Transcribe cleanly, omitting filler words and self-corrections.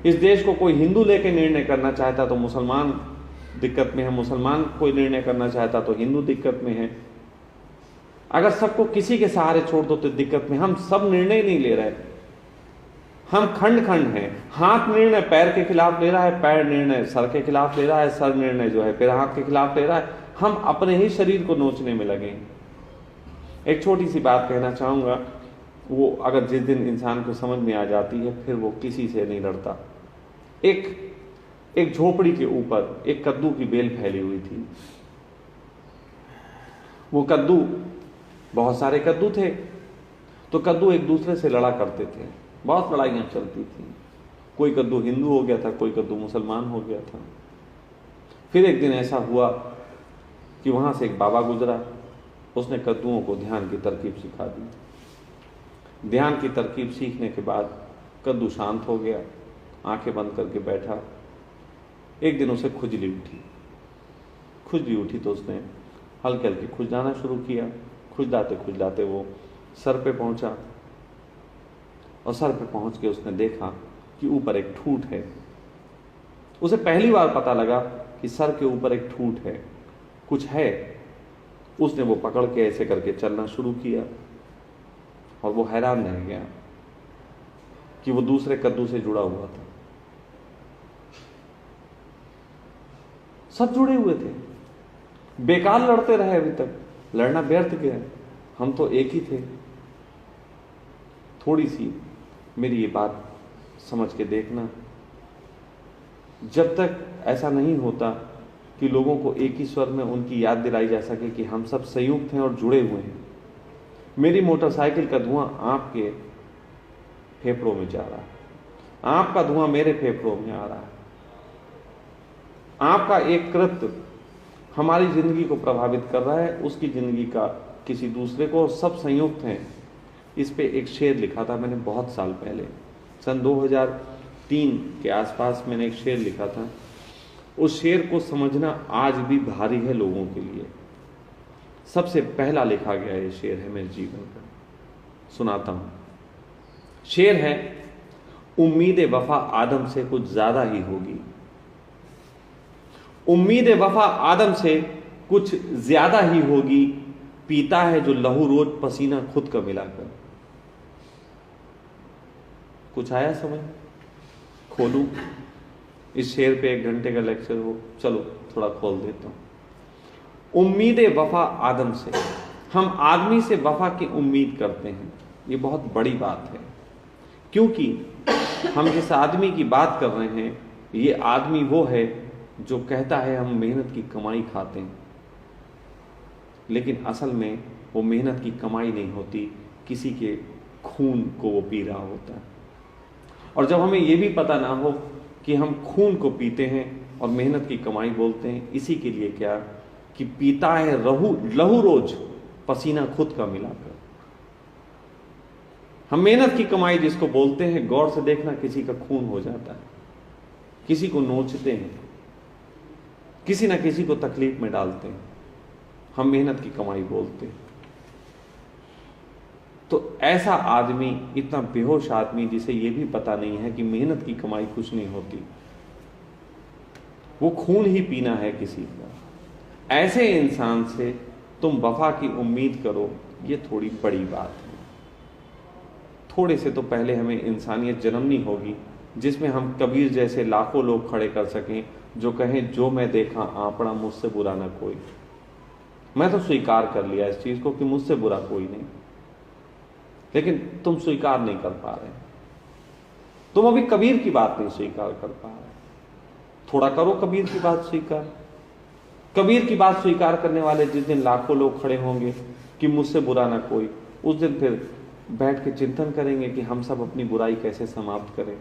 इस देश को कोई हिंदू लेके निर्णय करना चाहता तो मुसलमान दिक्कत में है, मुसलमान कोई निर्णय करना चाहता तो हिंदू दिक्कत में है। अगर सबको किसी के सहारे छोड़ दो तो दिक्कत में। हम सब निर्णय नहीं ले रहे, हम खंड खंड हैं। हाथ निर्णय पैर के खिलाफ ले रहा है, पैर निर्णय सर के खिलाफ ले रहा है, सर निर्णय जो है फिर हाथ के खिलाफ ले रहा है। हम अपने ही शरीर को नोचने में लगे। एक छोटी सी बात कहना चाहूंगा, वो अगर जिस दिन इंसान को समझ में आ जाती है फिर वो किसी से नहीं लड़ता। एक झोपड़ी के ऊपर एक कद्दू की बेल फैली हुई थी। वो कद्दू, बहुत सारे कद्दू थे, तो कद्दू एक दूसरे से लड़ा करते थे, बहुत लड़ाइयां चलती थी। कोई कद्दू हिंदू हो गया था, कोई कद्दू मुसलमान हो गया था। फिर एक दिन ऐसा हुआ कि वहां से एक बाबा गुजरा, उसने कद्दुओं को ध्यान की तरकीब सिखा दी। ध्यान की तरकीब सीखने के बाद कद्दू शांत हो गया, आंखें बंद करके बैठा। एक दिन उसे खुजली उठी तो उसने हल्के हल्के खुजलाना शुरू किया। खुजलाते खुजलाते वो सर पे पहुंचा, और सर पे पहुंच के उसने देखा कि ऊपर एक ठूंठ है। उसे पहली बार पता लगा कि सर के ऊपर एक ठूंठ है, कुछ है। उसने वो पकड़ के ऐसे करके चलना शुरू किया, और वो हैरान रह गया कि वो दूसरे कद्दू से जुड़ा हुआ था। सब जुड़े हुए थे, बेकार लड़ते रहे, अभी तक लड़ना व्यर्थ गया, हम तो एक ही थे। थोड़ी सी मेरी ये बात समझ के देखना, जब तक ऐसा नहीं होता कि लोगों को एक ही स्वर में उनकी याद दिलाई जा सके कि हम सब संयुक्त हैं और जुड़े हुए हैं। मेरी मोटरसाइकिल का धुआं आपके फेफड़ों में जा रहा है, आपका धुआं मेरे फेफड़ों में आ रहा है। आपका एक कृत्य हमारी जिंदगी को प्रभावित कर रहा है, उसकी जिंदगी का किसी दूसरे को, और सब संयुक्त हैं। इस पे एक शेर लिखा था मैंने बहुत साल पहले, सन 2003 के आसपास मैंने एक शेर लिखा था। उस शेर को समझना आज भी भारी है लोगों के लिए। सबसे पहला लिखा गया ये शेर है मेरे जीवन का, सुनाता हूं। शेर है, उम्मीद वफा आदम से कुछ ज्यादा ही होगी। उम्मीद वफा आदम से कुछ ज्यादा ही होगी, पीता है जो लहू रोज पसीना खुद का मिलाकर। कुछ आया समझ? खोलूं इस शेर पे 1 घंटे का लेक्चर हो, चलो थोड़ा खोल देता हूं। उम्मीद वफा आदम से, हम आदमी से वफा की उम्मीद करते हैं। ये बहुत बड़ी बात है, क्योंकि हम जिस आदमी की बात कर रहे हैं, ये आदमी वो है जो कहता है हम मेहनत की कमाई खाते हैं, लेकिन असल में वो मेहनत की कमाई नहीं होती, किसी के खून को वो पी रहा होता है। और जब हमें ये भी पता ना हो कि हम खून को पीते हैं और मेहनत की कमाई बोलते हैं, इसी के लिए क्या कि पीता है लहू रोज पसीना खुद का मिलाकर। हम मेहनत की कमाई जिसको बोलते हैं, गौर से देखना, किसी का खून हो जाता है, किसी को नोचते हैं, किसी ना किसी को तकलीफ में डालते हैं, हम मेहनत की कमाई बोलते हैं। तो ऐसा आदमी, इतना बेहोश आदमी जिसे यह भी पता नहीं है कि मेहनत की कमाई कुछ नहीं होती, वो खून ही पीना है किसी का, ऐसे इंसान से तुम वफा की उम्मीद करो, ये थोड़ी बड़ी बात है। थोड़े से तो पहले हमें इंसानियत जन्मनी होगी, जिसमें हम कबीर जैसे लाखों लोग खड़े कर सकें जो कहें, जो मैं देखा आपड़ा मुझसे बुरा ना कोई। मैं तो स्वीकार कर लिया इस चीज को कि मुझसे बुरा कोई नहीं, लेकिन तुम स्वीकार नहीं कर पा रहे, तुम अभी कबीर की बात नहीं स्वीकार कर पा रहे। थोड़ा करो कबीर की बात स्वीकार। कबीर की बात स्वीकार करने वाले जिस दिन लाखों लोग खड़े होंगे कि मुझसे बुरा ना कोई, उस दिन फिर बैठ के चिंतन करेंगे कि हम सब अपनी बुराई कैसे समाप्त करें।